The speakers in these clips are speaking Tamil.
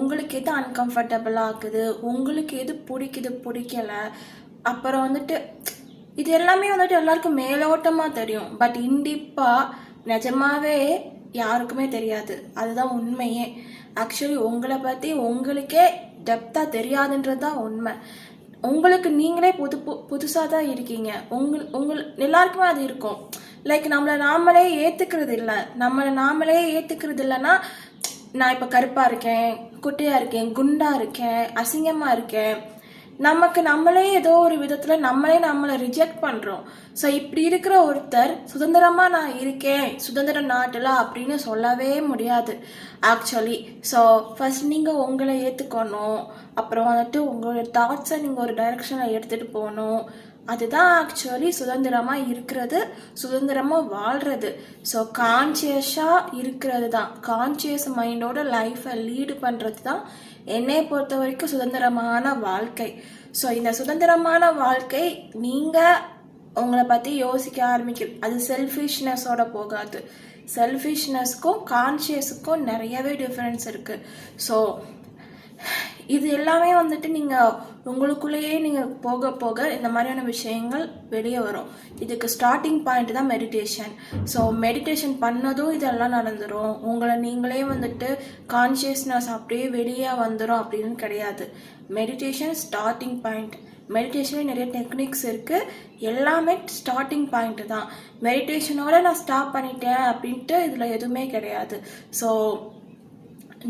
உங்களுக்கு எது அன்கம்ஃபர்டபுளாக ஆகுது, உங்களுக்கு எது பிடிக்குது பிடிக்கலை, அப்புறம் வந்துட்டு இது எல்லாமே வந்துட்டு எல்லாருக்கும் மேலோட்டமாக தெரியும். பட் இண்டிப்பாக நிஜமாவே யாருக்குமே தெரியாது. அதுதான் உண்மையே. ஆக்சுவலி உங்களை பற்றி உங்களுக்கே டெப்த்தாக தெரியாதுன்றது தான் உண்மை. உங்களுக்கு நீங்களே புதுசாக தான் இருக்கீங்க. உங்கள் எல்லாருக்குமே அது இருக்கும். லைக் நாமளே ஏற்றுக்கிறது இல்லை. நாமளே ஏற்றுக்கிறது இல்லைன்னா, நான் இப்போ கருப்பாக இருக்கேன், குட்டையாக இருக்கேன், குண்டாக இருக்கேன், அசிங்கமாக இருக்கேன், நம்மளே ஏதோ ஒரு விதத்தில் நம்மளை ரிஜெக்ட் பண்ணுறோம். ஸோ இப்படி இருக்கிற ஒருத்தர் சுதந்திரமாக நான் இருக்கேன் சுதந்திர நாட்டில் அப்படின்னு சொல்லவே முடியாது ஆக்சுவலி. ஸோ ஃபர்ஸ்ட் நீங்கள் உங்களை ஏற்றுக்கணும். அப்புறம் வந்துட்டு உங்களோட தாட்ஸை நீங்கள் ஒரு டைரக்ஷனில் எடுத்துகிட்டு போகணும். அதுதான் ஆக்சுவலி சுதந்திரமாக இருக்கிறது, சுதந்திரமாக வாழ்கிறது. ஸோ கான்சியஸாக இருக்கிறது தான், கான்சியஸ் மைண்டோட லைஃப்பை லீடு பண்ணுறது தான் என்னை பொறுத்த வரைக்கும் சுதந்திரமான வாழ்க்கை. ஸோ இந்த சுதந்திரமான வாழ்க்கை நீங்கள் உங்களை பற்றி யோசிக்க ஆரம்பிக்கிறது. அது செல்ஃபிஷ்னஸோட போகாது. செல்ஃபிஷ்னஸ்க்கும் கான்ஷியஸுக்கும் நிறையவே டிஃப்ரென்ஸ் இருக்குது. ஸோ இது எல்லாமே வந்துட்டு நீங்கள் உங்களுக்குள்ளேயே நீங்கள் போக போக இந்த மாதிரியான விஷயங்கள் வெளியே வரும். இதுக்கு ஸ்டார்டிங் பாயிண்ட் தான் மெடிடேஷன். ஸோ மெடிடேஷன் பண்ணதும் இதெல்லாம் நடந்துடும். உங்களை நீங்களே வந்துட்டு கான்ஷியஸ்னஸ் அப்படியே வெளியே வந்துடும் அப்படின்னு கிடையாது. Meditation starting point. மெடிடேஷனே நிறைய டெக்னிக்ஸ் இருக்குது. எல்லாமே ஸ்டார்டிங் பாயிண்ட்டு தான். மெடிடேஷனோட நான் ஸ்டாப் பண்ணிட்டேன் அப்படின்ட்டு இதில் எதுவுமே கிடையாது. ஸோ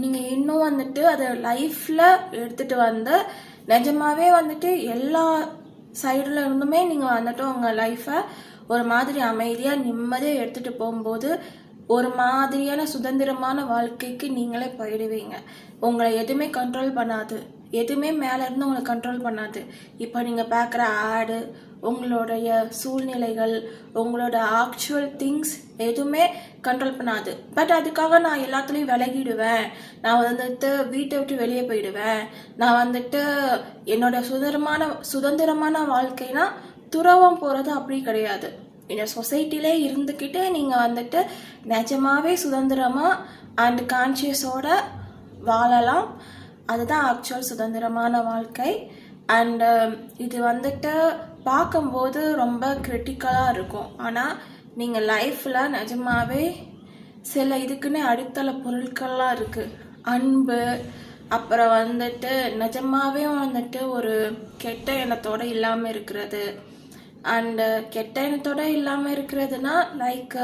நீங்கள் இன்னும் வந்துட்டு அதை லைஃப்பில் எடுத்துகிட்டு வந்து நிஜமாவே வந்துட்டு எல்லா சைடில் இருந்துமே நீங்கள் வந்துட்டு உங்கள் லைஃப்பை ஒரு மாதிரி அமைதியாக நிம்மதியாக எடுத்துகிட்டு போகும்போது ஒரு மாதிரியான சுதந்திரமான வாழ்க்கைக்கு நீங்களே போயிடுவீங்க. உங்களை எதுவுமே கண்ட்ரோல் பண்ணாது, எதுவுமே மேலே இருந்து உங்களை கண்ட்ரோல் பண்ணாது. இப்போ நீங்கள் பார்க்குற ஆடு, உங்களுடைய சூழ்நிலைகள், உங்களோட ஆக்சுவல் திங்ஸ் எதுவுமே கண்ட்ரோல் பண்ணாது. பட் அதுக்காக நான் எல்லாத்துலேயும் விலகிடுவேன், நான் வந்துட்டு வீட்டை விட்டு வெளியே போயிடுவேன், நான் வந்துட்டு என்னோட சுதந்திரமான வாழ்க்கைனா துறவம் போகிறது அப்படி கிடையாது. இந்த சொசைட்டிலே இருந்துக்கிட்டு நீங்கள் வந்துட்டு நிஜமாவே சுதந்திரமாக அண்ட் கான்ஷியஸோட வாழலாம். அதுதான் ஆக்சுவல் சுதந்திரமான வாழ்க்கை. அண்டு இது வந்துட்டு பார்க்கும்போது ரொம்ப கிரிட்டிக்கலாக இருக்கும். ஆனால் நீங்கள் லைஃப்பில் நிஜமாவே சில இதுக்குன்னே அடித்தள பொருட்கள்லாம் இருக்குது. அன்பு, அப்புறம் வந்துட்டு நிஜமாவே வந்துட்டு ஒரு கெட்ட எண்ணத்தோடு இல்லாமல் இருக்கிறது. அண்டு கெட்ட எண்ணத்தோடு இல்லாமல் இருக்கிறதுனா லைக்